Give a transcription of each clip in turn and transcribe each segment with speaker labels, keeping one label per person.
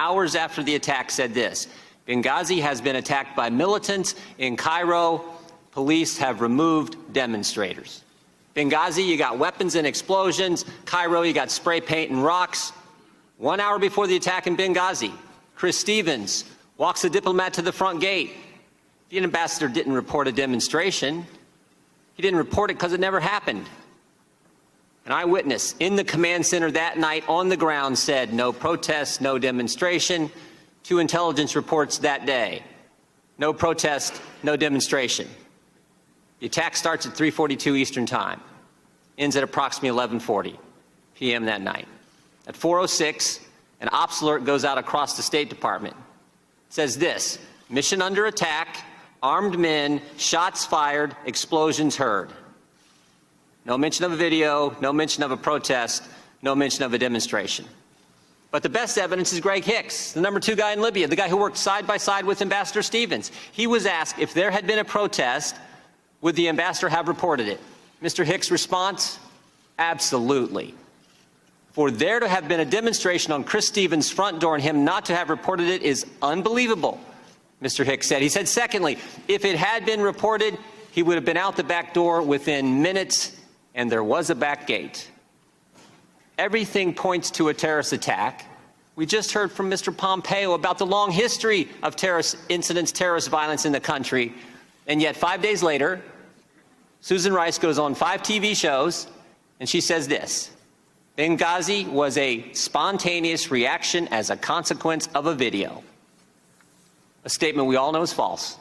Speaker 1: hours after the attack, said this: Benghazi has been attacked by militants. In Cairo, police have removed demonstrators. Benghazi, you got weapons and explosions. Cairo, you got spray paint and rocks. 1 hour before the attack in Benghazi, Chris Stevens walks a diplomat to the front gate. The ambassador didn't report a demonstration. He didn't report it because it never happened. An eyewitness in the command center that night on the ground said no protest, no demonstration. 2 intelligence reports that day. No protest, no demonstration. The attack starts at 3:42 Eastern Time, ends at approximately 11:40 p.m. that night. At 4:06, an ops alert goes out across the State Department. It says this: mission under attack, armed men, shots fired, explosions heard. No mention of a video, no mention of a protest, no mention of a demonstration. But the best evidence is Greg Hicks, the #2 guy in Libya, the guy who worked side by side with Ambassador Stevens. He was asked if there had been a protest, would the ambassador have reported it? Mr. Hicks' response: absolutely. For there to have been a demonstration on Chris Stevens' front door and him not to have reported it is unbelievable, Mr. Hicks said. He said, secondly, if it had been reported, he would have been out the back door within minutes, and there was a back gate. Everything points to a terrorist attack. We just heard from Mr. Pompeo about the long history of terrorist incidents, terrorist violence in the country. And yet 5 days later, Susan Rice goes on 5 TV shows, and she says this: Benghazi was a spontaneous reaction as a consequence of a video. A statement we all know is false.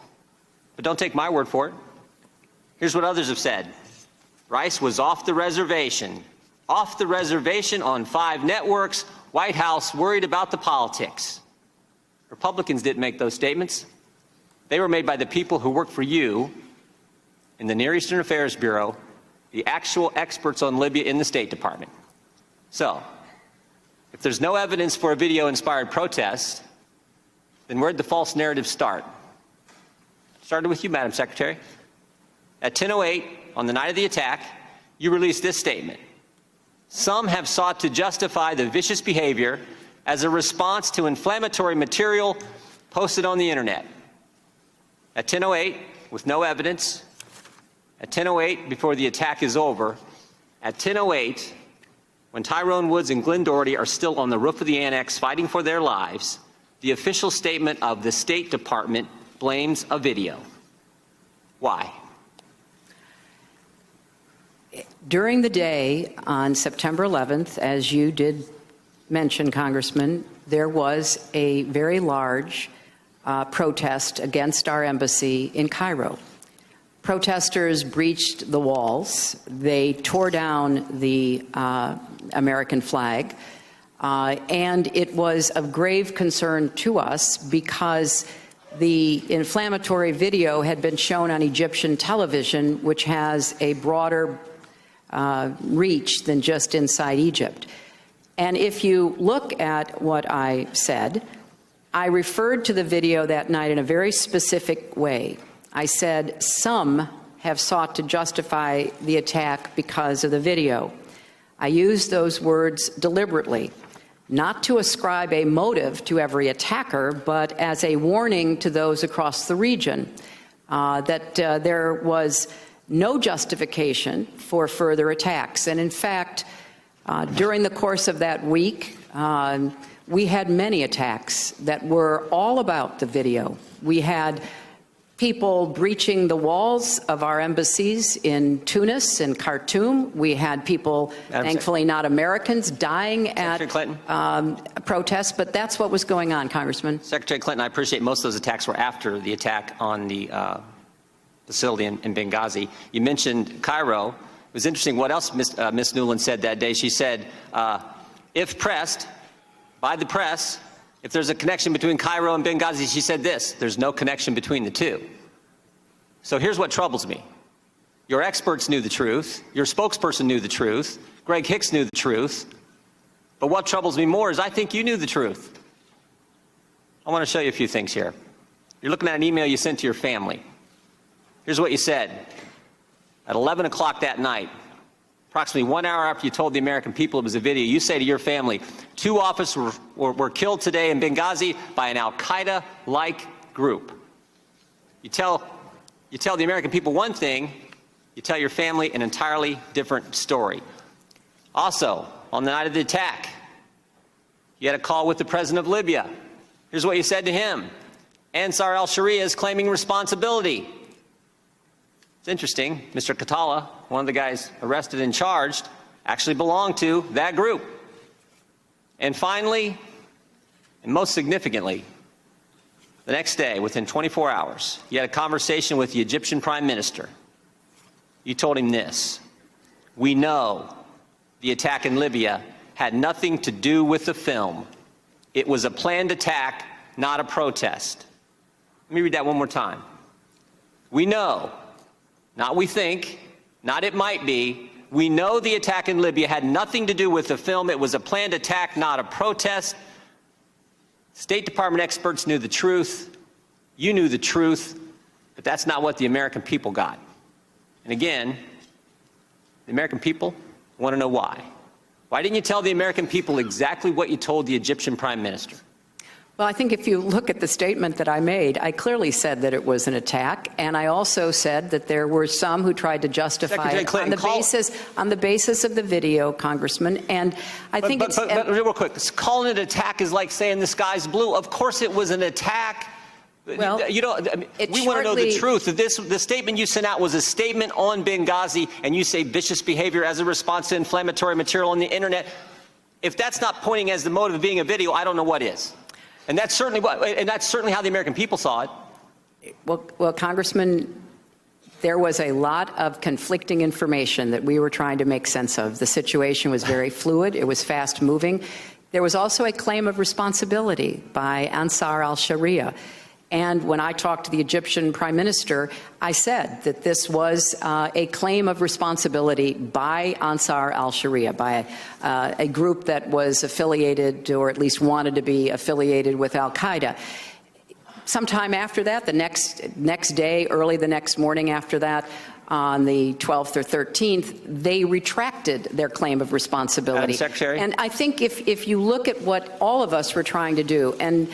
Speaker 1: But don't take my word for it. Here's what others have said. Rice was off the reservation on 5 networks. White House worried about the politics. Republicans didn't make those statements. They were made by the people who work for you in the Near Eastern Affairs Bureau, the actual experts on Libya in the State Department. So, if there's no evidence for a video-inspired protest, then where'd the false narrative start? It started with you, Madam Secretary. At 10:08, on the night of the attack, you released this statement: some have sought to justify the vicious behavior as a response to inflammatory material posted on the internet. At 10:08, with no evidence, at 10:08, before the attack is over, at 10:08, when Tyrone Woods and Glenn Doherty are still on the roof of the annex fighting for their lives, the official statement of the State Department blames a video. Why?
Speaker 2: During the day on September 11th, as you did mention, Congressman, there was a very large protest against our embassy in Cairo. Protesters breached the walls. They tore down the American flag. And it was of grave concern to us because the inflammatory video had been shown on Egyptian television, which has a broader reach than just inside Egypt. And if you look at what I said, I referred to the video that night in a very specific way. I said some have sought to justify the attack because of the video. I used those words deliberately, not to ascribe a motive to every attacker, but as a warning to those across the region that there was no justification for further attacks. And in fact, during the course of that week, we had many attacks that were all about the video. We had people breaching the walls of our embassies in Tunis and Khartoum. We had people, thankfully not Americans, dying at protests, but that's what was going on, Congressman.
Speaker 1: Secretary Clinton, I appreciate most of those attacks were after the attack on the facility in Benghazi. You mentioned Cairo. It was interesting what else Ms. Newland said that day. She said, if pressed by the press, if there's a connection between Cairo and Benghazi, she said this: there's no connection between the two. So here's what troubles me. Your experts knew the truth. Your spokesperson knew the truth. Greg Hicks knew the truth. But what troubles me more is I think you knew the truth. I want to show you a few things here. You're looking at an email you sent to your family. Here's what you said. At 11 o'clock that night, approximately 1 hour after you told the American people it was a video, you say to your family, 2 officers were killed today in Benghazi by an al-Qaeda-like group. You tell the American people one thing, you tell your family an entirely different story. Also, on the night of the attack, you had a call with the president of Libya. Here's what you said to him. Ansar al-Sharia is claiming responsibility. It's interesting, Mr. Katala, one of the guys arrested and charged, actually belonged to that group. And finally, and most significantly, the next day, within 24 hours, you had a conversation with the Egyptian Prime Minister. You told him this: we know the attack in Libya had nothing to do with the film. It was a planned attack, not a protest. Let me read that one more time. We know, not we think, not it might be, we know the attack in Libya had nothing to do with the film. It was a planned attack, not a protest. State Department experts knew the truth. You knew the truth, but that's not what the American people got. And again, the American people want to know why. Why didn't you tell the American people exactly what you told the Egyptian Prime Minister?
Speaker 2: Well, I think if you look at the statement that I made, I clearly said that it was an attack, and I also said that there were some who tried to justify it on the basis of the video, Congressman. And I think
Speaker 1: but real quick, calling it an attack is like saying the sky's blue. Of course, it was an attack.
Speaker 2: Well,
Speaker 1: we want to know the truth. The statement you sent out was a statement on Benghazi, and you say vicious behavior as a response to inflammatory material on the internet. If that's not pointing as the motive of being a video, I don't know what is. And that's certainly how the American people saw it.
Speaker 2: Well, Congressman, there was a lot of conflicting information that we were trying to make sense of. The situation was very fluid. It was fast moving. There was also a claim of responsibility by Ansar al-Sharia. And when I talked to the Egyptian Prime Minister, I said that this was a claim of responsibility by Ansar al-Sharia, by a group that was affiliated, or at least wanted to be affiliated, with al-Qaeda. Sometime after that, the next day, early the next morning after that, on the 12th or 13th, they retracted their claim of responsibility.
Speaker 1: Madam Secretary?
Speaker 2: And I think if you look at what all of us were trying to do, and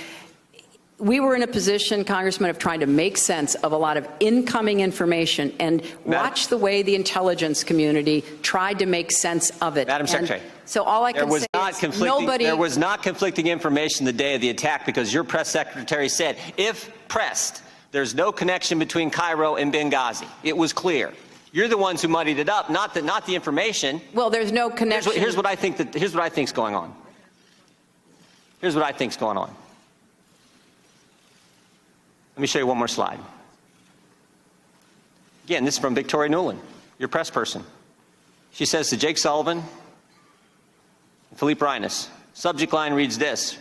Speaker 2: we were in a position, Congressman, of trying to make sense of a lot of incoming information and watch the way the intelligence community tried to make sense of it.
Speaker 1: Madam Secretary,
Speaker 2: so all I can say is nobody...
Speaker 1: There was not conflicting information the day of the attack, because your press secretary said, if pressed, there's no connection between Cairo and Benghazi. It was clear. You're the ones who muddied it up, not the information.
Speaker 2: Well, there's no connection.
Speaker 1: Here's what I think's going on. Here's what I think's going on. Let me show you one more slide. Again, this is from Victoria Nuland, your press person. She says to Jake Sullivan and Philippe Reines, subject line reads this: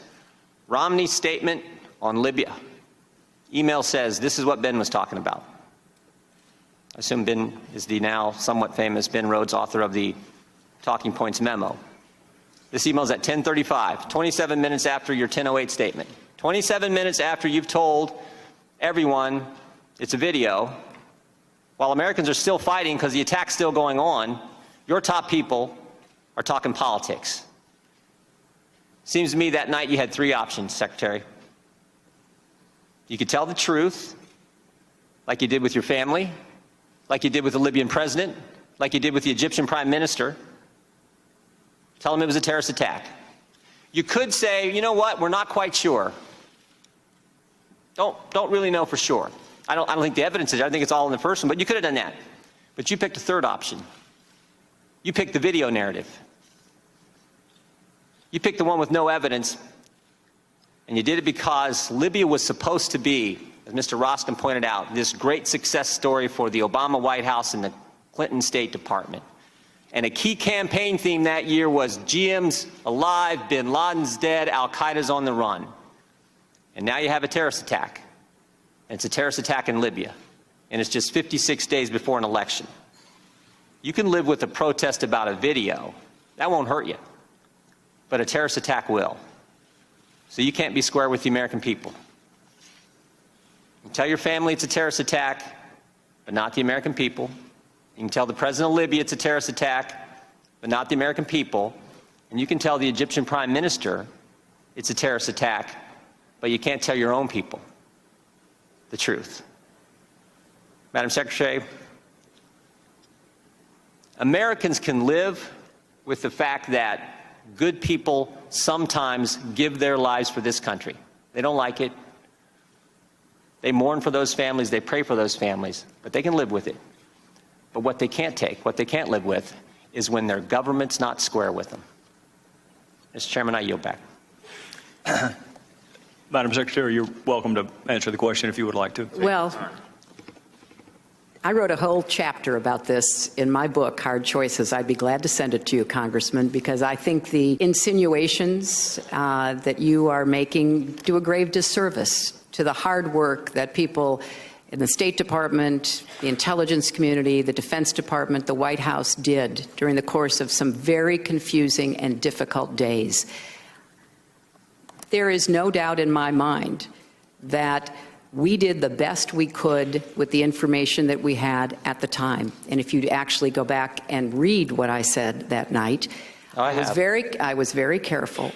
Speaker 1: Romney's statement on Libya. Email says this is what Ben was talking about. I assume Ben is the now somewhat famous Ben Rhodes, author of the Talking Points memo. This email is at 10:35, 27 minutes after your 10:08 statement. 27 minutes after you've told everyone it's a video, while Americans are still fighting because the attack's still going on, your top people are talking politics. Seems to me that night you had 3 options, Secretary. You could tell the truth, like you did with your family, like you did with the Libyan president, like you did with the Egyptian Prime Minister. Tell them it was a terrorist attack. You could say, you know what, we're not quite sure. Don't really know for sure. I don't think the evidence is there. I think it's all in the first one, but you could have done that. But you picked a third option. You picked the video narrative. You picked the one with no evidence, and you did it because Libya was supposed to be, as Mr. Roskin pointed out, this great success story for the Obama White House and the Clinton State Department. And a key campaign theme that year was GM's alive, bin Laden's dead, al-Qaeda's on the run. And now you have a terrorist attack. And it's a terrorist attack in Libya. And it's just 56 days before an election. You can live with a protest about a video. That won't hurt you. But a terrorist attack will. So you can't be square with the American people. You can tell your family it's a terrorist attack, but not the American people. You can tell the president of Libya it's a terrorist attack, but not the American people. And you can tell the Egyptian prime minister it's a terrorist attack, but you can't tell your own people the truth. Madam Secretary, Americans can live with the fact that good people sometimes give their lives for this country. They don't like it. They mourn for those families. They pray for those families. But they can live with it. But what they can't take, what they can't live with, is when their government's not square with them. Mr. Chairman, I yield back.
Speaker 3: Madam Secretary, you're welcome to answer the question if you would like to.
Speaker 2: Well, I wrote a whole chapter about this in my book, Hard Choices. I'd be glad to send it to you, Congressman, because I think the insinuations that you are making do a grave disservice to the hard work that people in the State Department, the intelligence community, the Defense Department, the White House did during the course of some very confusing and difficult days. There is no doubt in my mind that we did the best we could with the information that we had at the time. And if you actually go back and read what I said that night, I was very careful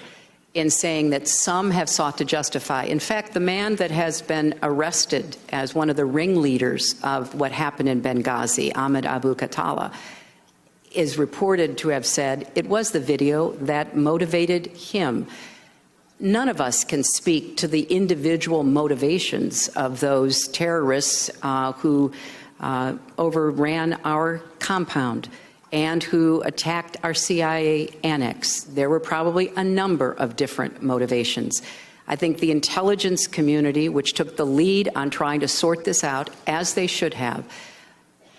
Speaker 2: in saying that some have sought to justify. In fact, the man that has been arrested as one of the ringleaders of what happened in Benghazi, Ahmed Abu Khattala, is reported to have said it was the video that motivated him. None of us can speak to the individual motivations of those terrorists who overran our compound and who attacked our CIA annex. There were probably a number of different motivations. I think the intelligence community, which took the lead on trying to sort this out, as they should have,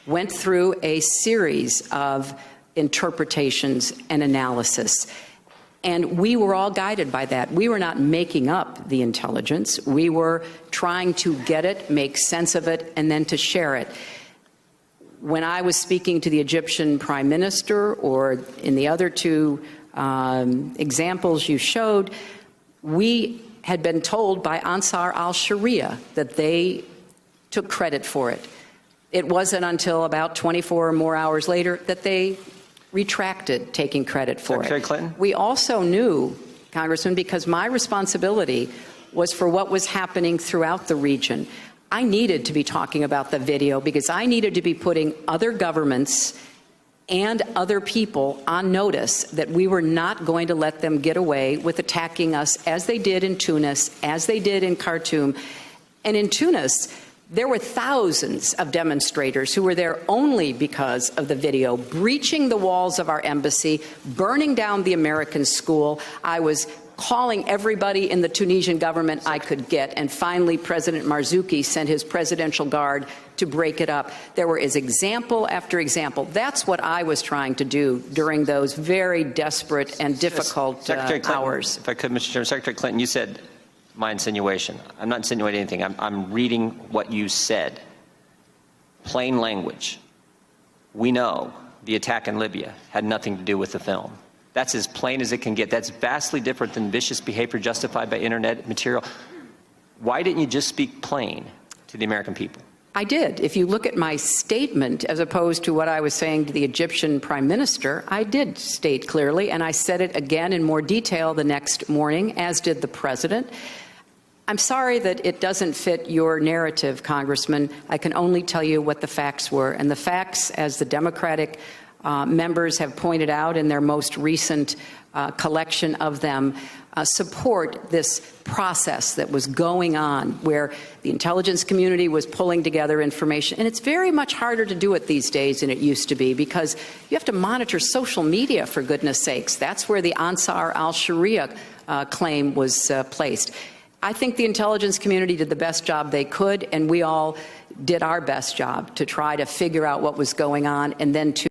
Speaker 2: went through a series of interpretations and analysis. And we were all guided by that. We were not making up the intelligence. We were trying to get it, make sense of it, and then to share it. When I was speaking to the Egyptian prime minister, or in the other two examples you showed, we had been told by Ansar al-Sharia that they took credit for it. It wasn't until about 24 or more hours later that they retracted taking credit for
Speaker 1: Secretary
Speaker 2: it.
Speaker 1: Clinton?
Speaker 2: We also knew, Congressman, because my responsibility was for what was happening throughout the region. I needed to be talking about the video because I needed to be putting other governments and other people on notice that we were not going to let them get away with attacking us as they did in Tunis, as they did in Khartoum. And in Tunis, there were thousands of demonstrators who were there only because of the video, breaching the walls of our embassy, burning down the American school. I was calling everybody in the Tunisian government I could get, and finally President Marzouki sent his presidential guard to break it up. There were example after example. That's what I was trying to do during those very desperate and difficult hours.
Speaker 1: If I could, Mr. Chairman, Secretary Clinton, you said my insinuation. I'm not insinuating anything. I'm reading what you said. Plain language. We know the attack in Libya had nothing to do with the film. That's as plain as it can get. That's vastly different than vicious behavior justified by internet material. Why didn't you just speak plain to the American people?
Speaker 2: I did. If you look at my statement, as opposed to what I was saying to the Egyptian prime minister, I did state clearly, and I said it again in more detail the next morning, as did the president. I'm sorry that it doesn't fit your narrative, Congressman. I can only tell you what the facts were. And the facts, as the Democratic members have pointed out in their most recent collection of them, support this process that was going on where the intelligence community was pulling together information. And it's very much harder to do it these days than it used to be because you have to monitor social media, for goodness sakes. That's where the Ansar al-Sharia claim was placed. I think the intelligence community did the best job they could, and we all did our best job to try to figure out what was going on and then to